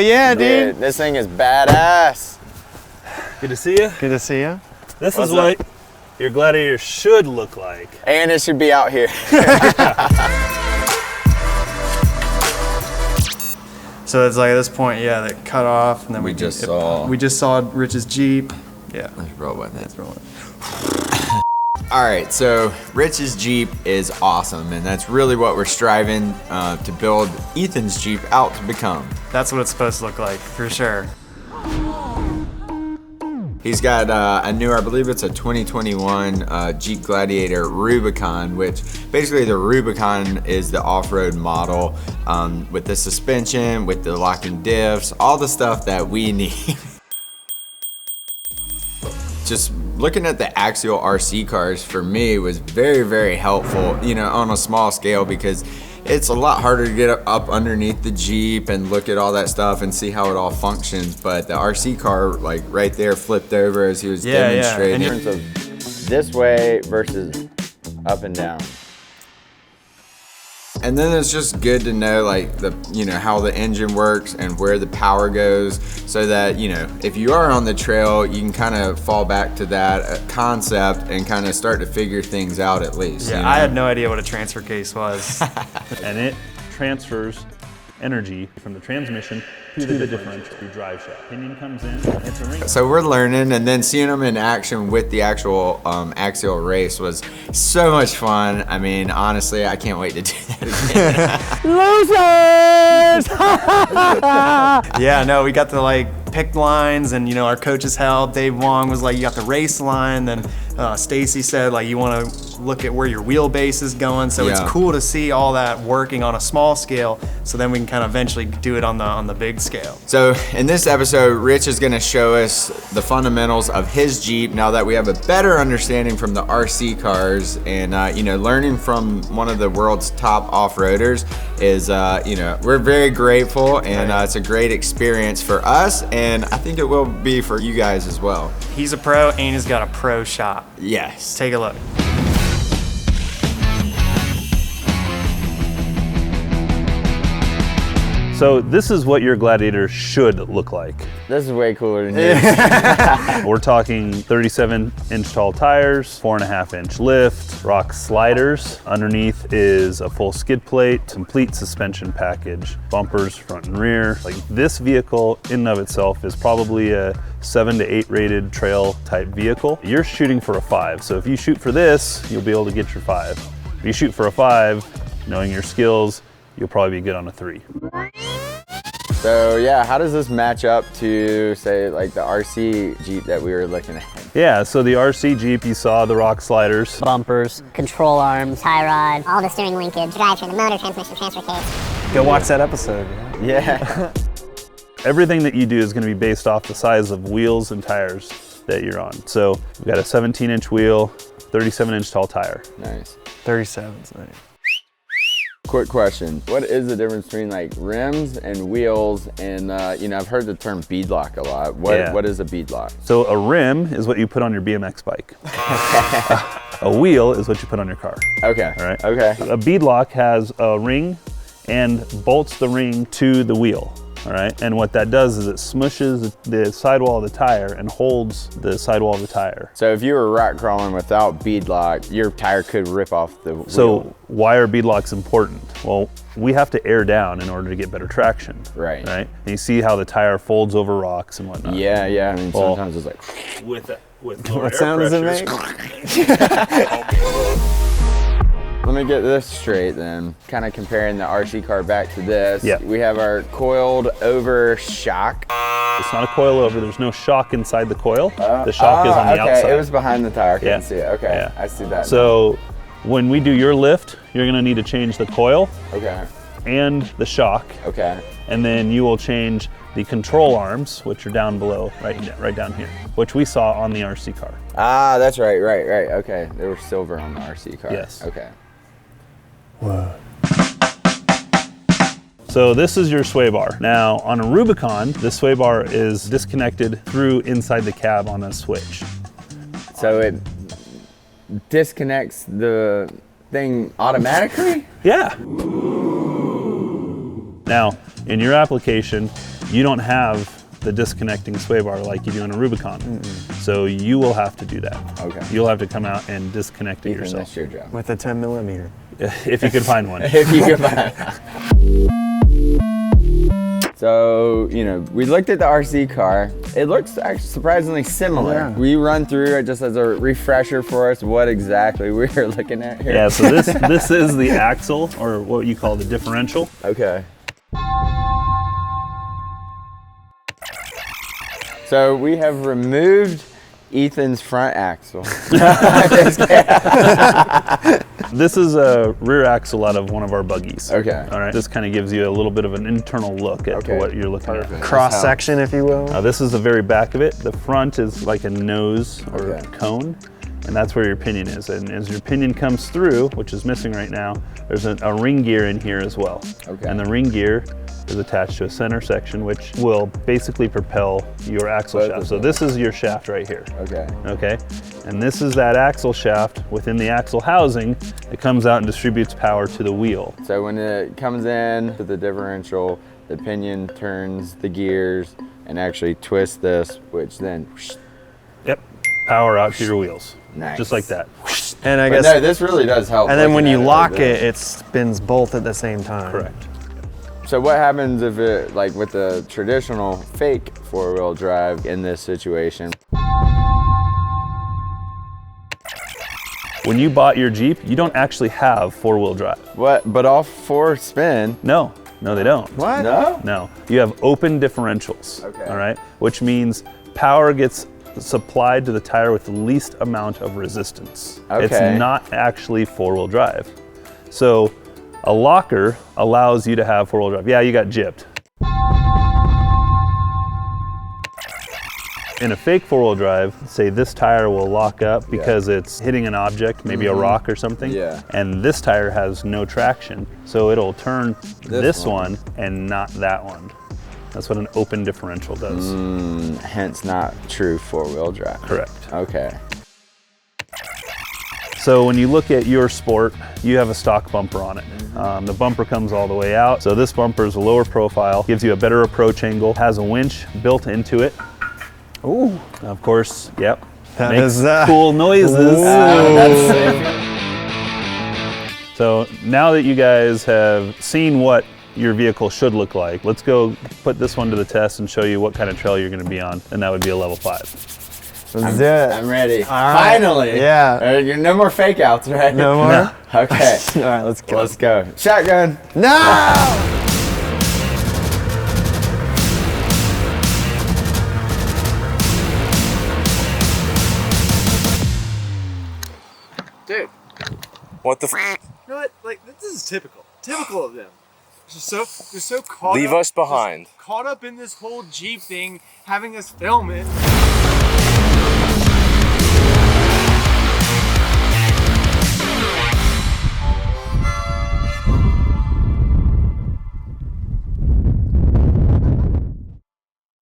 yeah, dude. This thing is badass. Good to see you. Good to see you. This is what your Gladiator should look like. And it should be out here. So it's like at this point, yeah, that cut off, and then We just saw Rich's Jeep. Yeah. Let's roll with it. Let's roll it. All right, so Rich's Jeep is awesome, and that's really what we're striving to build Ethan's Jeep out to become. That's what it's supposed to look like, for sure. He's got a new, I believe it's a 2021 Jeep Gladiator Rubicon, which basically the Rubicon is the off-road model with the suspension, with the locking diffs, all the stuff that we need. Just looking at the axial RC cars for me was very, very helpful, you know, on a small scale, because it's a lot harder to get up underneath the Jeep and look at all that stuff and see how it all functions. But the RC car, like right there, flipped over as he was demonstrating. In terms of this way versus up and down. And then it's just good to know, like, how the engine works and where the power goes, so that, you know, if you are on the trail, you can kind of fall back to that concept and kind of start to figure things out at least. Yeah, you know? I had no idea what a transfer case was. And it transfers energy from the transmission to the differential through drive shaft. Pinion comes in, it's a ring. So we're learning, and then seeing them in action with the actual axial race was so much fun. I mean, honestly, I can't wait to do that Losers! Yeah, no, we got the pick lines, and our coach's help. Dave Wong was like, you got the race line. Then Stacy said, like, you want to look at where your wheelbase is going. So it's cool to see all that working on a small scale, so then we can kind of eventually do it on the big scale. So in this episode, Rich is going to show us the fundamentals of his Jeep now that we have a better understanding from the RC cars, and learning from one of the world's top off-roaders is we're very grateful, and it's a great experience for us, and I think it will be for you guys as well. He's a pro, and he's got a pro shop. Yes. Take a look. So this is what your Gladiator should look like. This is way cooler than yours. We're talking 37-inch tall tires, 4.5-inch lift, rock sliders. Underneath is a full skid plate, complete suspension package, bumpers front and rear. Like, this vehicle in and of itself is probably a 7 to 8 rated trail type vehicle. You're shooting for a 5. So if you shoot for this, you'll be able to get your 5. If you shoot for a 5, knowing your skills, you'll probably be good on a 3. So yeah, how does this match up to, say, like the RC Jeep that we were looking at? Yeah, so the RC Jeep, you saw the rock sliders, bumpers, control arms, tie rod, all the steering linkage, drivetrain, the motor, transmission, transfer case. Go watch that episode. Yeah. Everything that you do is going to be based off the size of wheels and tires that you're on. So we've got a 17-inch wheel, 37-inch tall tire. Nice. 37's nice. Quick question. What is the difference between like rims and wheels? And I've heard the term beadlock a lot. What is a beadlock? So a rim is what you put on your BMX bike. A wheel is what you put on your car. Okay. All right. Okay. A beadlock has a ring and bolts the ring to the wheel. All right, and what that does is it smushes the sidewall of the tire and holds the sidewall of the tire. So if you were rock crawling without beadlock, your tire could rip off the wheel. So why are beadlocks important? Well, we have to air down in order to get better traction. Right. Right. And you see how the tire folds over rocks and whatnot. Yeah, yeah. I mean, sometimes it's like. With What sound does it make? Let me get this straight then. Kind of comparing the RC car back to this. Yeah. We have our coiled over shock. It's not a coil over. There's no shock inside the coil. The shock is on the outside. It was behind the tire. I couldn't see it. Okay, Yeah. I see that. So when we do your lift, you're going to need to change the coil Okay. and the shock. Okay. And then you will change the control arms, which are down below, right down here, which we saw on the RC car. Ah, that's right. Okay. They were silver on the RC car. Yes. Okay. Whoa. So this is your sway bar. Now on a Rubicon, the sway bar is disconnected through inside the cab on a switch. So it disconnects the thing automatically? Yeah. Now, in your application, You don't have the disconnecting sway bar like you do on a Rubicon. So you will have to do that. Okay. You'll have to come out and disconnect it yourself. That's your job. With a 10 millimeter. If you could find one. If you can find. So, you know, we looked at the RC car. It looks actually surprisingly similar. Yeah. We run through it just as a refresher for us what exactly we're looking at here. Yeah, so this is the axle, or what you call the differential. Okay. So we have removed Ethan's front axle. This is a rear axle out of one of our buggies. Okay. All right. This kind of gives you a little bit of an internal look at what you're looking at. Cross section, if you will. This is the very back of it. The front is like a nose or Okay. cone, and that's where your pinion is. And as your pinion comes through, which is missing right now, there's a ring gear in here as well. Okay. And the ring gear is attached to a center section, which will basically propel your axle shaft. So this is your shaft right here. Okay. Okay, and this is that axle shaft within the axle housing that comes out and distributes power to the wheel. So when it comes in to the differential, the pinion turns the gears and actually twists this, which then Yep, power out to your wheels. Nice. Just like that. And I But guess, no, this really does help. and then when looking you at lock like this. it spins both at the same time. Correct. So what happens if it, like with the traditional fake four-wheel drive in this situation? When you bought your Jeep, you don't actually have four-wheel drive. What? But all four spin? No, they don't. What? No? No, you have open differentials. Okay. All right, which means power gets supplied to the tire with the least amount of resistance. Okay. It's not actually four-wheel drive. So a locker allows you to have four-wheel drive. Yeah, you got gypped. In a fake four-wheel drive, say this tire will lock up because it's hitting an object, maybe a rock or something, Yeah. and this tire has no traction, so it'll turn this one and not that one. That's what an open differential does. Hence not true four-wheel drive. Correct. Okay. So when you look at your Sport, you have a stock bumper on it. The bumper comes all the way out. So this bumper is a lower profile, gives you a better approach angle, has a winch built into it. Ooh. Of course, yep. That Makes is, cool noises. That's sick. So now that you guys have seen what your vehicle should look like, let's go put this one to the test and show you what kind of trail you're going to be on, and that would be a level 5. Let's do it. I'm ready. All right. Finally. Yeah. No more fake outs, right? No more? No. Okay. All right, let's go. Let's go. Shotgun. No! Dude. What the f? You know what? Like, this is typical. Typical of them. They're so caught Leave up, us behind. just caught up in this whole Jeep thing, having us film it.